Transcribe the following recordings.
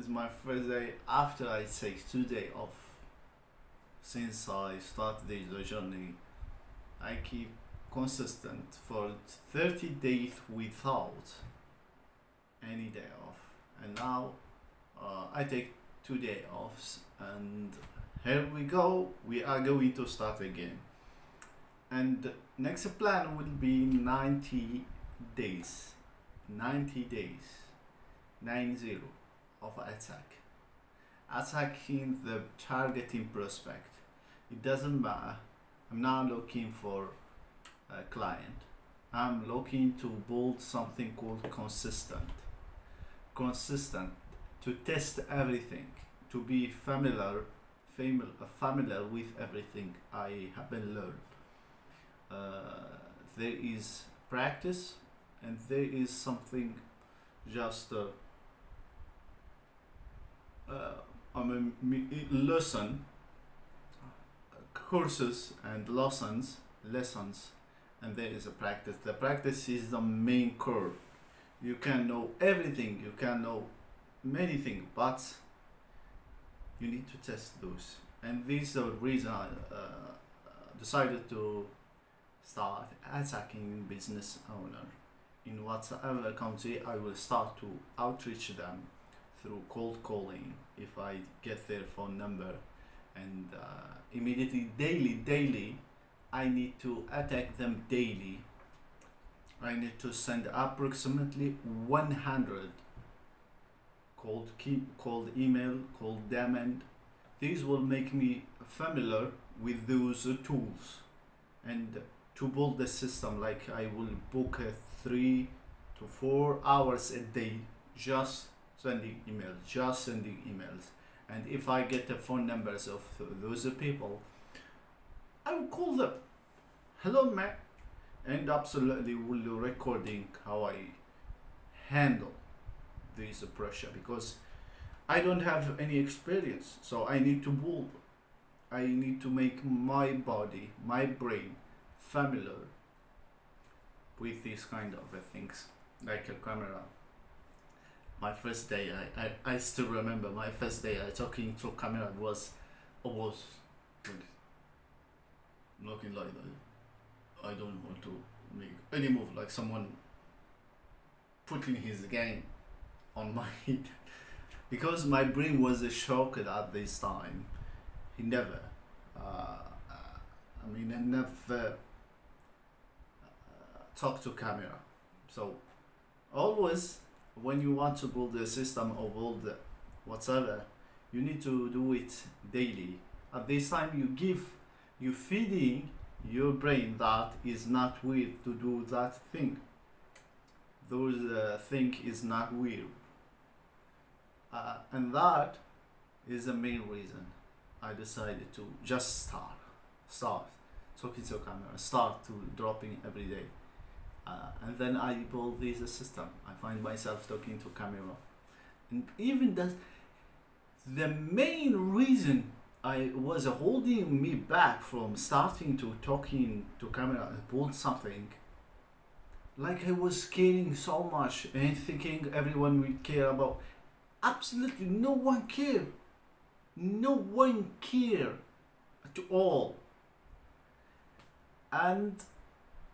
my first day after I take 2 days off. Since I started the journey, I keep consistent for 30 days without any day off. And now I take 2 days off, and here we go. We are going to start again. And next plan will be 90 days. 90 days. 90 of attack. Attacking the targeting prospect. It doesn't matter. I'm not looking for a client. I'm looking to build something called consistent. Consistent to test everything, to be familiar with everything I have been learned. There is practice, and there is something just lesson, courses and lessons, and there is a practice. The practice is the main core. You can know everything, you can know many things, but you need to test those. And this is the reason I decided to start attacking business owner. In whatever country, I will start to outreach them through cold calling if I get their phone number, and immediately, daily, I need to attack them daily. I need to send approximately 100 cold email, cold demand. These will make me familiar with those tools, and to build the system, like I will book 3 to 4 hours a day just sending emails. And if I get the phone numbers of those people, I will call them. Hello, man. And absolutely will be recording how I handle this pressure, because I don't have any experience. So I need to build. I need to make my body, my brain familiar with these kind of things, like a camera. My first day, I still remember my first day I talking to camera was almost looking like that. I don't want to make any move, like someone putting his gang on my head, because my brain was shocked at this time. He never, I never talk to camera. So always, when you want to build a system or build whatever, you need to do it daily. At this time, you feeding your brain that is not weird to do that thing. Those thing is not weird, and that is the main reason I decided to just start talking to camera, start to dropping every day. And then I build this system. I find myself talking to camera, and even that the main reason I was holding me back from starting to talking to camera and build something. Like I was caring so much and thinking everyone will care about. Absolutely no one care. No one care at all. And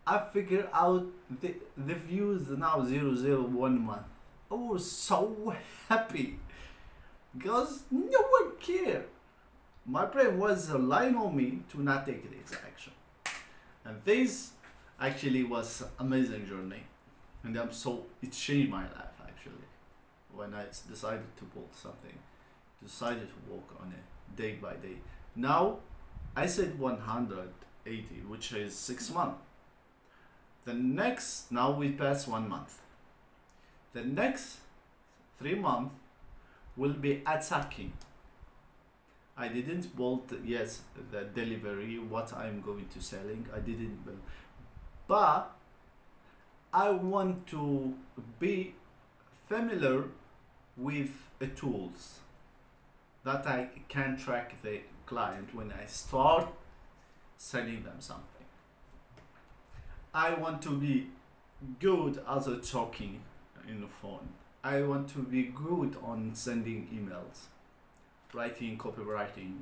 I figured out the views now 001 month. I was so happy because no one cared. My brain was relying on me to not take this action. And this actually was amazing journey. And it changed my life actually. When I decided to build something, decided to work on it day by day. Now I said 180, which is 6 months. Now we pass 1 month. The next 3 months will be attacking. I didn't build yet the delivery, what I'm going to selling. I didn't build, but I want to be familiar with the tools that I can track the client when I start selling them something. I want to be good as a talking in the phone. I want to be good on sending emails, writing, copywriting.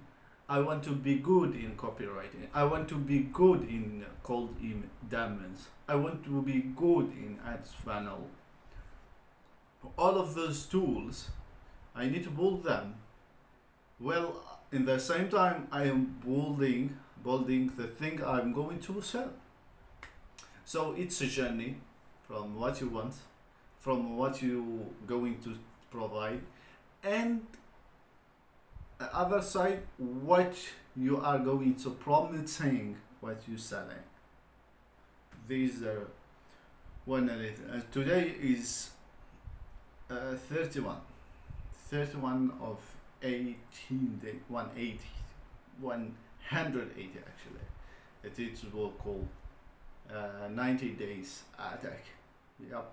I want to be good in copywriting. I want to be good in cold email diamonds. I want to be good in ads funnel. All of those tools, I need to build them. Well, in the same time, I am building the thing I'm going to sell. So it's a journey from what you want, from what you going to provide, and the other side, what you are going to promising, what you selling. These are one of it. Today is 31, 31 of 18 day, 180, 180 actually. It is what called 90 days attack. Yep.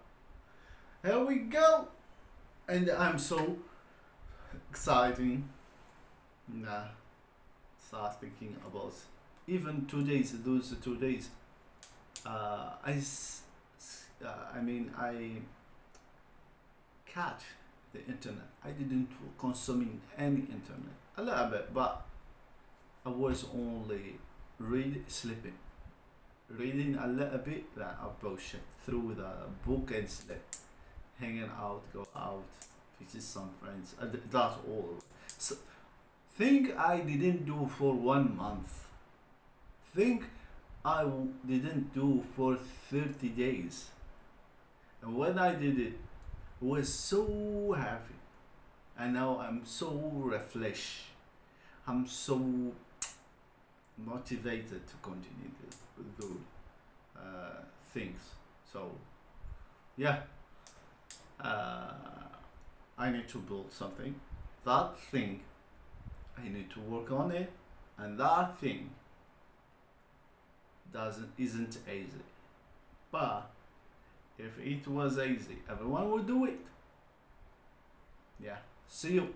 Here we go, and I'm so exciting. Nah, start thinking about even 2 days. Those 2 days, I catch the internet. I didn't consuming any internet a little bit, but I was only sleeping, reading a little bit about shit through the book and sleep, hanging out, go out, visit some friends. That's all. So, think I didn't do for 1 month. Think didn't do for 30 days. And when I did it, I was so happy. And now I'm so refreshed. I'm so motivated to continue to do things. So, yeah, I need to build something. That thing, I need to work on it, and that thing isn't easy. But if it was easy, everyone would do it. Yeah. See you.